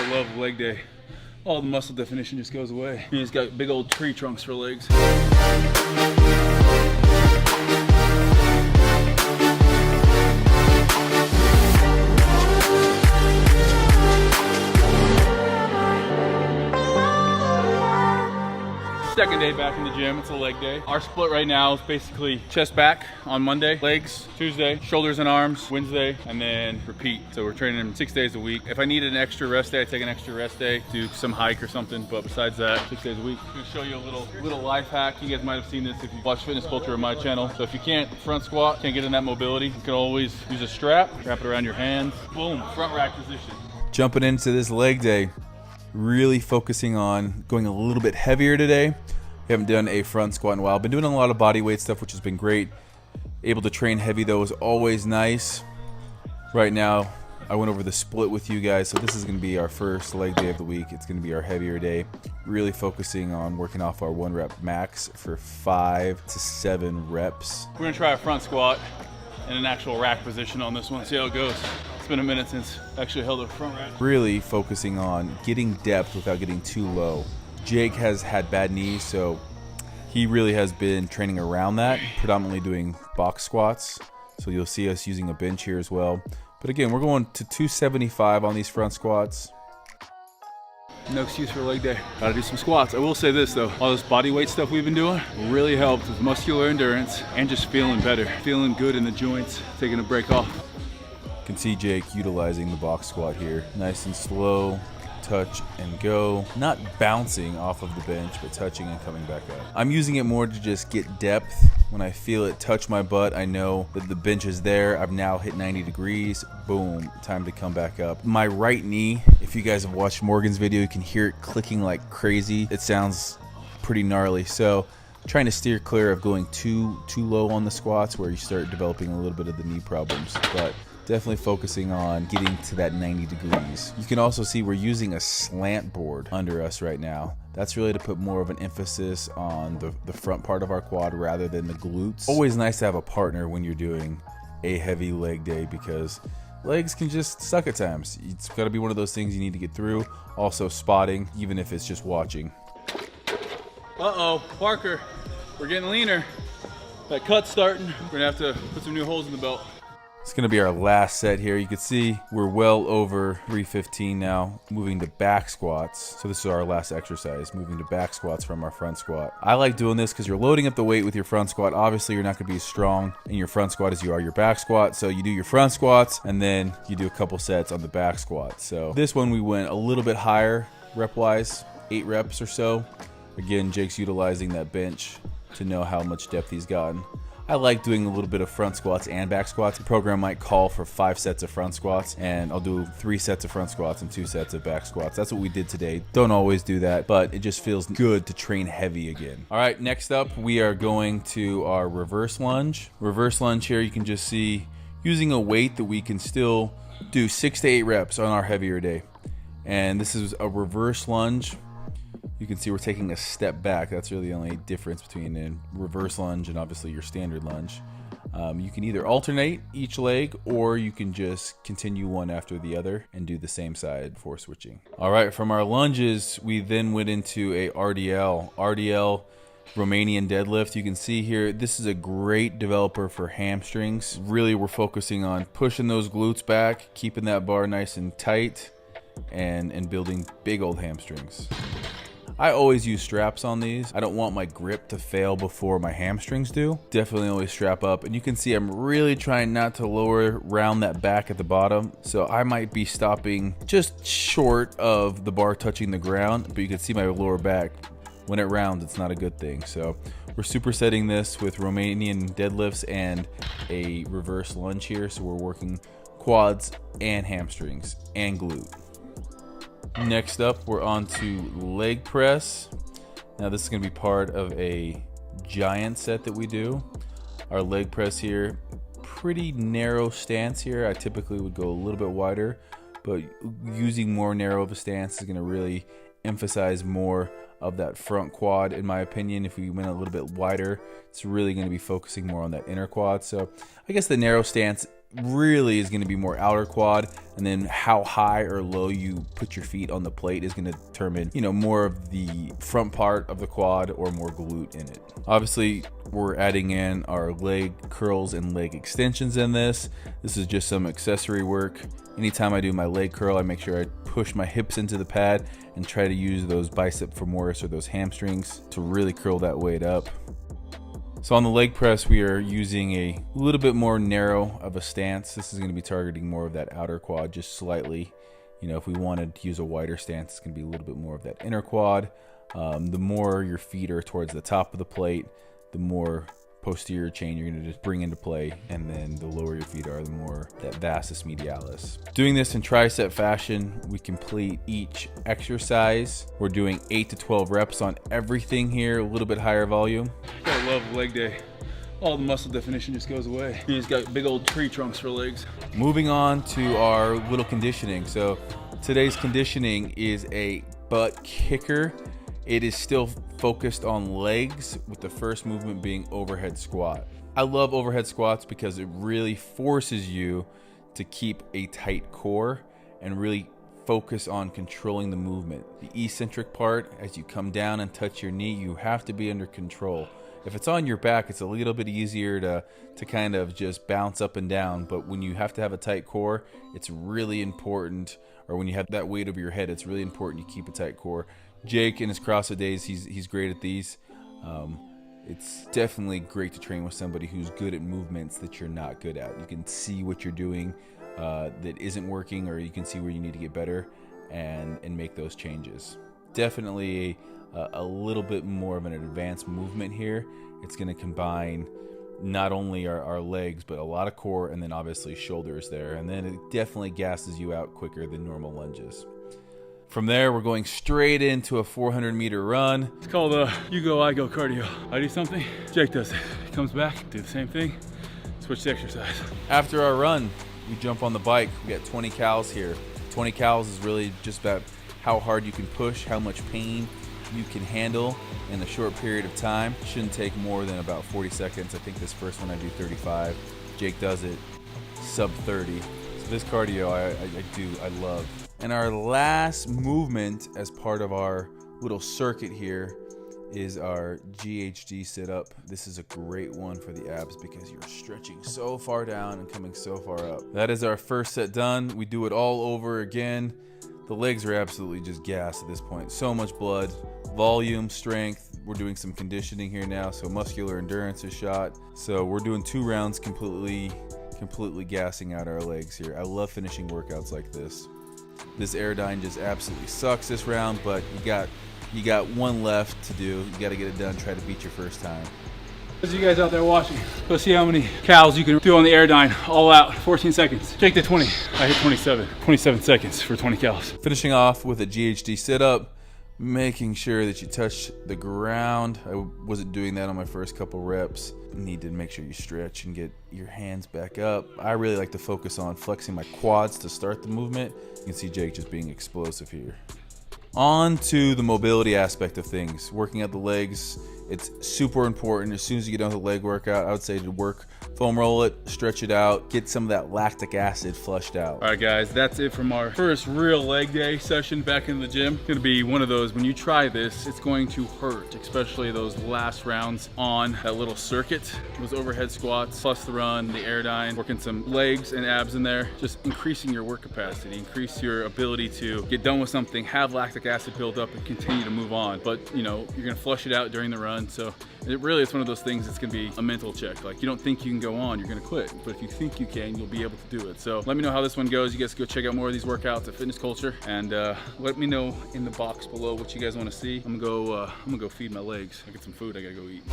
I love leg day. All the muscle definition just goes away. You just got big old tree trunks for legs. Second day back in the gym, it's a leg day. Our split right now is basically chest back on Monday, legs Tuesday, shoulders and arms Wednesday, and then repeat. So we're training them 6 days a week. If I need an extra rest day, I take an extra rest day, do some hike or something, but besides that, 6 days a week. I'm gonna show you a little life hack. You guys might have seen this if you watch Fitness Culture on my channel. So if you can't front squat, can't get in that mobility, you can always use a strap, wrap it around your hands, boom, front rack position. Jumping into this leg day, really focusing on going a little bit heavier today. We haven't done a front squat in a while. Been doing a lot of body weight stuff, which has been great. Able to train heavy though is always nice. Right now, I went over the split with you guys, so this is gonna be our first leg day of the week. It's gonna be our heavier day. Really focusing on working off our 1 rep max for 5 to 7 reps. We're gonna try a front squat in an actual rack position on this one, see how it goes. It's been a minute since I actually held a front rack. Really focusing on getting depth without getting too low. Jake has had bad knees, so he really has been training around that, predominantly doing box squats. So you'll see us using a bench here as well. But again, we're going to 275 on these front squats. No excuse for leg day. Gotta do some squats. I will say this though, all this body weight stuff we've been doing really helped with muscular endurance and just feeling better, feeling good in the joints, taking a break off. You can see Jake utilizing the box squat here. Nice and slow, touch and go. Not bouncing off of the bench, but touching and coming back up. I'm using it more to just get depth. When I feel it touch my butt, I know that the bench is there. I've now hit 90 degrees. Boom, time to come back up. My right knee, if you guys have watched Morgan's video, you can hear it clicking like crazy. It sounds pretty gnarly. So trying to steer clear of going too low on the squats where you start developing a little bit of the knee problems. But definitely focusing on getting to that 90 degrees. You can also see we're using a slant board under us right now. That's really to put more of an emphasis on the front part of our quad rather than the glutes. Always nice to have a partner when you're doing a heavy leg day because legs can just suck at times. It's got to be one of those things you need to get through. Also spotting, even if it's just watching. Uh-oh, Parker, we're getting leaner. That cut's starting. We're gonna have to put some new holes in the belt. It's gonna be our last set here. You can see we're well over 315 now, moving to back squats. So this is our last exercise, moving to back squats from our front squat. I like doing this because you're loading up the weight with your front squat. Obviously, you're not gonna be as strong in your front squat as you are your back squat. So you do your front squats and then you do a couple sets on the back squat. So this one we went a little bit higher rep-wise, 8 reps or so. Again, Jake's utilizing that bench to know how much depth he's gotten. I like doing a little bit of front squats and back squats. The program might call for 5 sets of front squats, and I'll do 3 sets of front squats and 2 sets of back squats. That's what we did today. Don't always do that, but it just feels good to train heavy again. All right, next up, we are going to our reverse lunge. Reverse lunge here, you can just see using a weight that we can still do 6 to 8 reps on our heavier day. And this is a reverse lunge. You can see we're taking a step back. That's really the only difference between a reverse lunge and obviously your standard lunge. You can either alternate each leg or you can just continue one after the other and do the same side before switching. All right, from our lunges, we then went into a RDL. RDL, Romanian deadlift. You can see here, this is a great developer for hamstrings. Really, we're focusing on pushing those glutes back, keeping that bar nice and tight, and building big old hamstrings. I always use straps on these. I don't want my grip to fail before my hamstrings do. Definitely always strap up. And you can see I'm really trying not to lower round that back at the bottom. So I might be stopping just short of the bar touching the ground, but you can see my lower back. When it rounds, it's not a good thing. So we're supersetting this with Romanian deadlifts and a reverse lunge here. So we're working quads and hamstrings and glute. Next up, we're on to leg press. Now this is going to be part of a giant set that we do. Our leg press here, pretty narrow stance here. I typically would go a little bit wider, but using more narrow of a stance is going to really emphasize more of that front quad, in my opinion. If we went a little bit wider, it's really going to be focusing more on that inner quad. So I guess the narrow stance really is going to be more outer quad, and then how high or low you put your feet on the plate is going to determine, you know, more of the front part of the quad or more glute in it. Obviously, we're adding in our leg curls and leg extensions in this. This is just some accessory work. Anytime I do my leg curl, I make sure I push my hips into the pad and try to use those bicep femoris or those hamstrings to really curl that weight up. So on the leg press, we are using a little bit more narrow of a stance. This is going to be targeting more of that outer quad just slightly. You know, if we wanted to use a wider stance, it's going to be a little bit more of that inner quad. The more your feet are towards the top of the plate, the more posterior chain you're going to just bring into play, and then the lower your feet are, the more that vastus medialis. Doing this in tricep fashion, we complete each exercise. We're doing 8 to 12 reps on everything here, a little bit higher volume. I love leg day. All the muscle definition just goes away. He's got big old tree trunks for legs. Moving on to our little conditioning. So today's conditioning is a butt kicker. It is still focused on legs, with the first movement being overhead squat. I love overhead squats because it really forces you to keep a tight core and really focus on controlling the movement. The eccentric part, as you come down and touch your knee, you have to be under control. If it's on your back, it's a little bit easier to kind of just bounce up and down, but when you have to have a tight core, it's really important, or when you have that weight over your head, it's really important you keep a tight core. Jake in his CrossFit days, he's great at these. It's definitely great to train with somebody who's good at movements that you're not good at. You can see what you're doing that isn't working, or you can see where you need to get better and make those changes. Definitely a little bit more of an advanced movement here. It's going to combine not only our legs, but a lot of core, and then obviously shoulders there. And then it definitely gasses you out quicker than normal lunges. From there, we're going straight into a 400-meter run. It's called you go, I go cardio. I do something, Jake does it. He comes back, do the same thing, switch to exercise. After our run, we jump on the bike. We got 20 cals here. 20 cals is really just about how hard you can push, how much pain you can handle in a short period of time. Shouldn't take more than about 40 seconds. I think this first one I do 35. Jake does it sub 30. So this cardio I love. And our last movement as part of our little circuit here is our GHD sit-up. This is a great one for the abs because you're stretching so far down and coming so far up. That is our first set done. We do it all over again. The legs are absolutely just gassed at this point. So much blood, volume, strength. We're doing some conditioning here now, so muscular endurance is shot. So we're doing 2 rounds completely gassing out our legs here. I love finishing workouts like this. This Airdyne just absolutely sucks this round, but you got one left to do. You got to get it done. Try to beat your first time. Those of you guys out there watching, let's see how many cals you can do on the Airdyne, all out, 14 seconds. Jake did 20, I hit 27 seconds for 20 cals. Finishing off with a GHD sit-up, making sure that you touch the ground. I wasn't doing that on my first couple reps. You need to make sure you stretch and get your hands back up. I really like to focus on flexing my quads to start the movement. You can see Jake just being explosive here. On to the mobility aspect of things. Working out the legs, it's super important. As soon as you get done with the leg workout, I would say to work, foam roll it, stretch it out, get some of that lactic acid flushed out. All right, guys, that's it from our first real leg day session back in the gym. It's gonna be one of those, when you try this, it's going to hurt, especially those last rounds on that little circuit. Those overhead squats, plus the run, the Airdyne, working some legs and abs in there, just increasing your work capacity, increase your ability to get done with something, have lactic acid build up and continue to move on. But you know, you're gonna flush it out during the run. So it really is one of those things that's gonna be a mental check. Like, you don't think you can go on, you're gonna quit. But if you think you can, you'll be able to do it. So let me know how this one goes. You guys go check out more of these workouts at Fitness Culture, and let me know in the box below what you guys wanna see. I'm gonna go feed my legs. I get some food I gotta go eat.